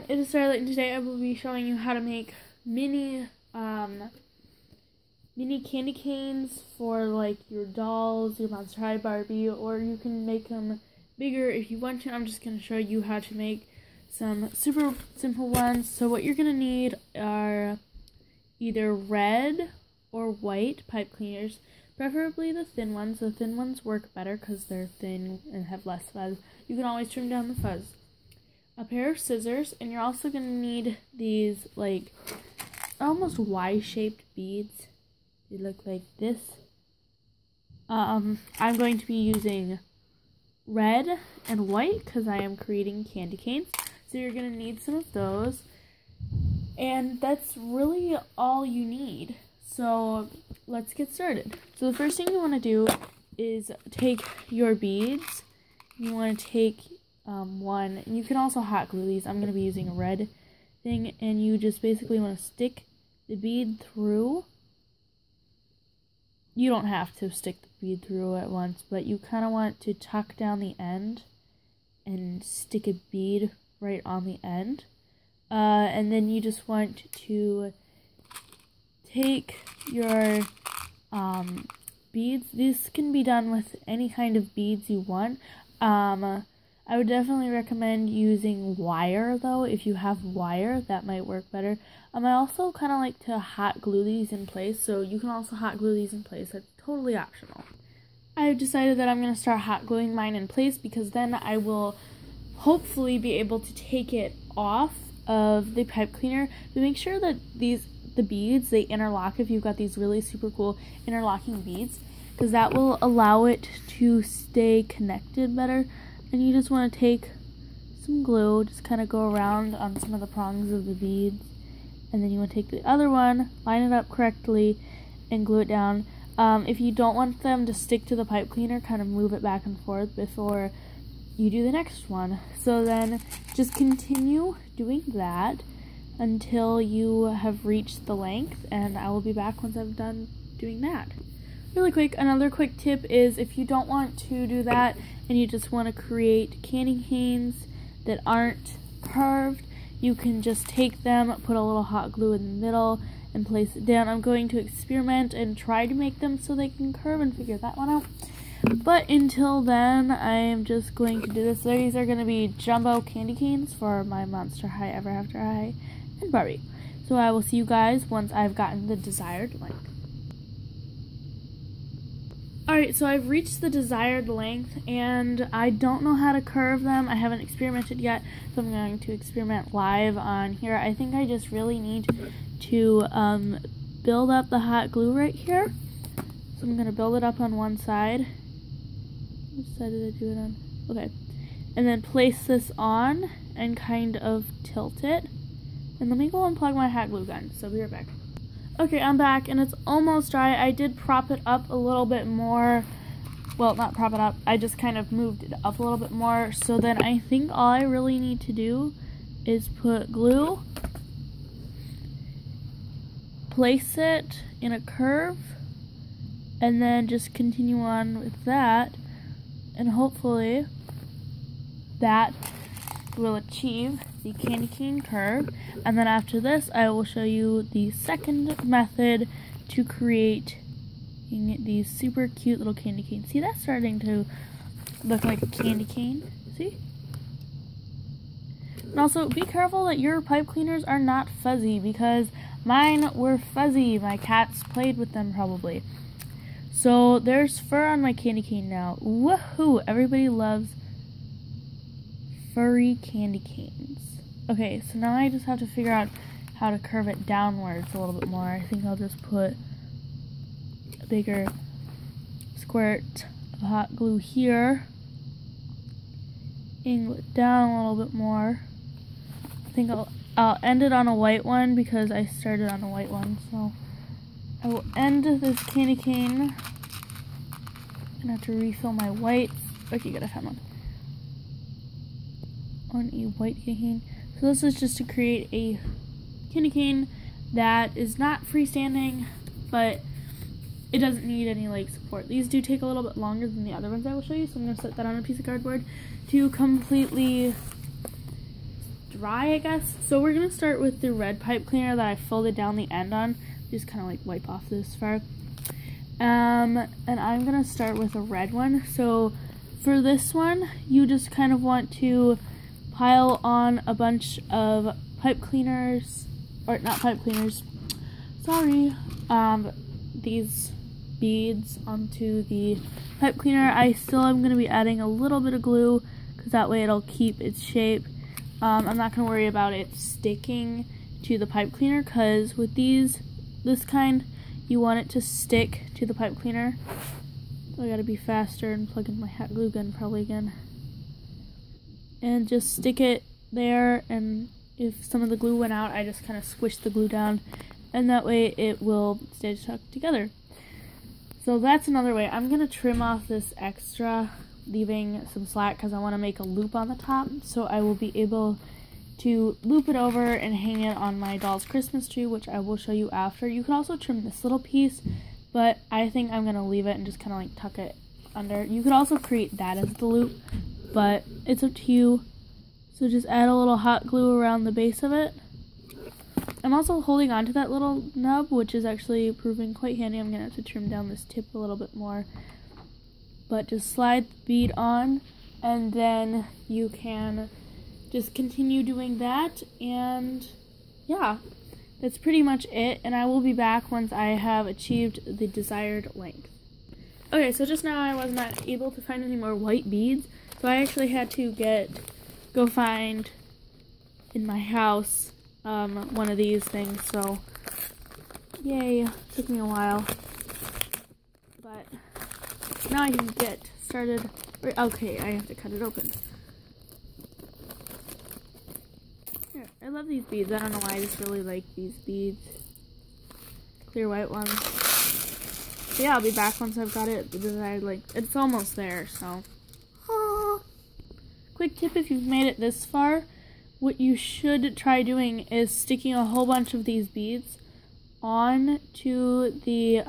it is Starlight, and today I will be showing you how to make mini candy canes for like your dolls, your Monster High Barbie, or you can make them bigger if you want to. I'm just going to show you how to make some super simple ones. So what you're going to need are either red or white pipe cleaners, preferably the thin ones. The thin ones work better because they're thin and have less fuzz. You can always trim down the fuzz. A pair of scissors, and you're also going to need these like almost Y-shaped beads. They look like this. I'm going to be using red and white because I am creating candy canes. So you're going to need some of those. And that's really all you need. So let's get started. So the first thing you want to do is take your beads. You want to take one, and you can also hot glue these. I'm going to be using a red thing, and you just basically want to stick the bead through. You don't have to stick the bead through at once, but you kind of want to tuck down the end and stick a bead right on the end. And then you just want to take your beads. This can be done with any kind of beads you want. I would definitely recommend using wire, though. If you have wire, that might work better. I also kind of like to hot glue these in place, so you can also hot glue these in place. That's totally optional. I've decided that I'm going to start hot gluing mine in place because then I will hopefully be able to take it off of the pipe cleaner. But make sure that the beads, they interlock if you've got these really super cool interlocking beads, because that will allow it to stay connected better. And you just want to take some glue, just kind of go around on some of the prongs of the beads. And then you want to take the other one, line it up correctly, and glue it down. If you don't want them to stick to the pipe cleaner, kind of move it back and forth before you do the next one. So then just continue doing that until you have reached the length, and I will be back once I've done doing that. Really quick, another quick tip is if you don't want to do that and you just want to create candy canes that aren't curved, you can just take them, put a little hot glue in the middle, and place it down. I'm going to experiment and try to make them so they can curve and figure that one out. But until then, I am just going to do this. So these are going to be jumbo candy canes for my Monster High, Ever After High, and Barbie. So I will see you guys once I've gotten the desired length. Alright, so I've reached the desired length, and I don't know how to curve them. I haven't experimented yet, so I'm going to experiment live on here. I think I just really need to build up the hot glue right here. So I'm going to build it up on one side. Which side did I do it on? Okay. And then place this on and kind of tilt it. And let me go unplug my hot glue gun, so I'll be right back. Okay, I'm back, and it's almost dry. I did prop it up a little bit more. Well, not prop it up. I just kind of moved it up a little bit more. So then I think all I really need to do is put glue, place it in a curve, and then just continue on with that. And hopefully that will achieve the candy cane curve. And then after this, I will show you the second method to create these super cute little candy canes. See, that's starting to look like a candy cane. See? And also, be careful that your pipe cleaners are not fuzzy, because mine were fuzzy. My cats played with them probably. So there's fur on my candy cane now. Woohoo! Everybody loves furry candy canes. Okay, so now I just have to figure out how to curve it downwards a little bit more. I think I'll just put a bigger squirt of hot glue here. Angle it down a little bit more. I think I'll end it on a white one because I started on a white one. So I will end this candy cane. I'm gonna have to refill my whites. Okay, good, I found one. On a white candy cane. So this is just to create a candy cane that is not freestanding, but it doesn't need any like support. These do take a little bit longer than the other ones I will show you, so I'm going to set that on a piece of cardboard to completely dry, I guess. So we're gonna start with the red pipe cleaner that I folded down the end on. Just kind of like wipe off this far. And I'm gonna start with a red one. So for this one, you just kind of want to pile on a bunch of pipe cleaners, or not pipe cleaners, sorry, these beads onto the pipe cleaner. I still am going to be adding a little bit of glue because that way it'll keep its shape. I'm not going to worry about it sticking to the pipe cleaner because with this kind, you want it to stick to the pipe cleaner. So I got to be faster and plug in my hot glue gun probably again. And just stick it there, and if some of the glue went out, I just kind of squish the glue down, and that way it will stay stuck together. So that's another way. I'm going to trim off this extra, leaving some slack because I want to make a loop on the top, so I will be able to loop it over and hang it on my doll's Christmas tree, which I will show you after. You could also trim this little piece, but I think I'm going to leave it and just kind of like tuck it under. You could also create that as the loop, but it's up to you. So just add a little hot glue around the base of it. I'm also holding on to that little nub, which is actually proving quite handy. I'm going to have to trim down this tip a little bit more. But just slide the bead on, and then you can just continue doing that. And yeah, that's pretty much it. And I will be back once I have achieved the desired length. Okay, so just now I was not able to find any more white beads. So I actually had to go find in my house one of these things, so yay, took me a while, but now I can get started. Okay, I have to cut it open. Here, I love these beads. I don't know why, I just really like these beads, clear white ones. So yeah, I'll be back once I've got it, because it's almost there, so. Quick tip, if you've made it this far, what you should try doing is sticking a whole bunch of these beads on to the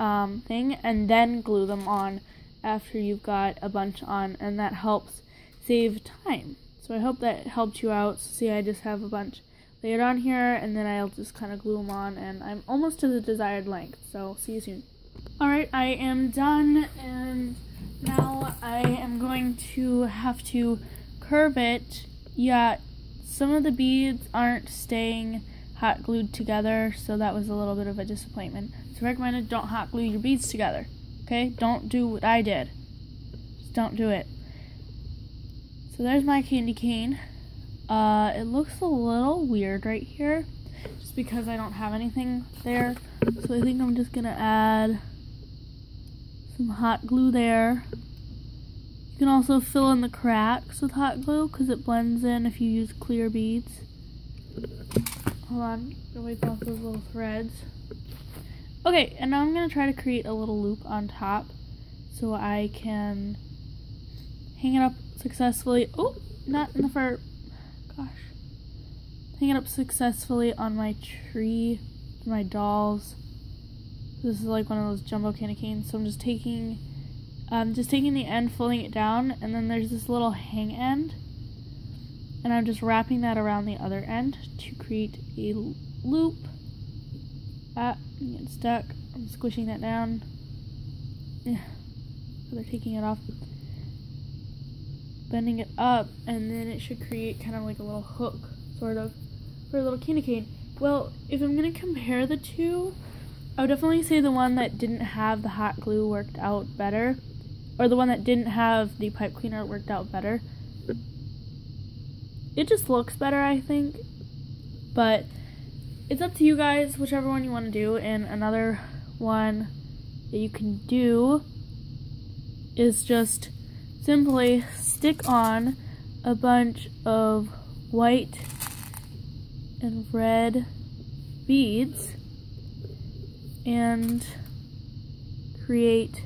thing and then glue them on after you've got a bunch on, and that helps save time. So I hope that helped you out. So see, I just have a bunch layered on here, and then I'll just kind of glue them on, and I'm almost to the desired length, so see you soon. Alright, I am done, and now I am going to have to curve it. Yeah, some of the beads aren't staying hot glued together, so that was a little bit of a disappointment. So recommended, don't hot glue your beads together. Okay, don't do what I did. Just don't do it. So there's my candy cane. It looks a little weird right here, just because I don't have anything there. So I think I'm just gonna add some hot glue there. You can also fill in the cracks with hot glue because it blends in if you use clear beads. Hold on, I'm gonna wipe off those little threads. Okay, and now I'm gonna try to create a little loop on top so I can hang it up successfully. Oh, not in the fur. Gosh. Hang it up successfully on my tree, my dolls. This is like one of those jumbo candy canes, so I'm just taking the end, folding it down, and then there's this little hang end, and I'm just wrapping that around the other end to create a loop. I'm getting stuck. I'm squishing that down. Yeah, so they're taking it off, bending it up, and then it should create kind of like a little hook, sort of, for a little candy cane. Well, if I'm gonna compare the two, I would definitely say the one that didn't have the hot glue worked out better. Or the one that didn't have the pipe cleaner worked out better. It just looks better, I think. But it's up to you guys, whichever one you want to do. And another one that you can do is just simply stick on a bunch of white and red beads and create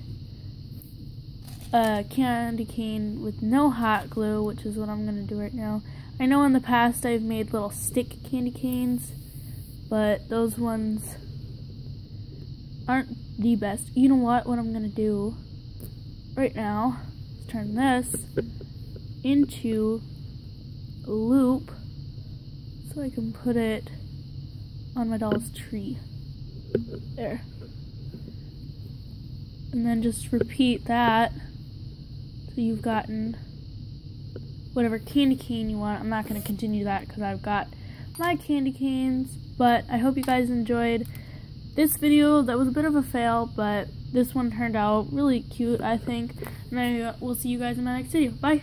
a candy cane with no hot glue, which is what I'm going to do right now. I know in the past I've made little stick candy canes, but those ones aren't the best. You know what I'm going to do right now is turn this into a loop so I can put it on my doll's tree. There. And then just repeat that so you've gotten whatever candy cane you want. I'm not going to continue that because I've got my candy canes, but I hope you guys enjoyed this video. That was a bit of a fail, but this one turned out really cute, I think. And I will see you guys in my next video. Bye!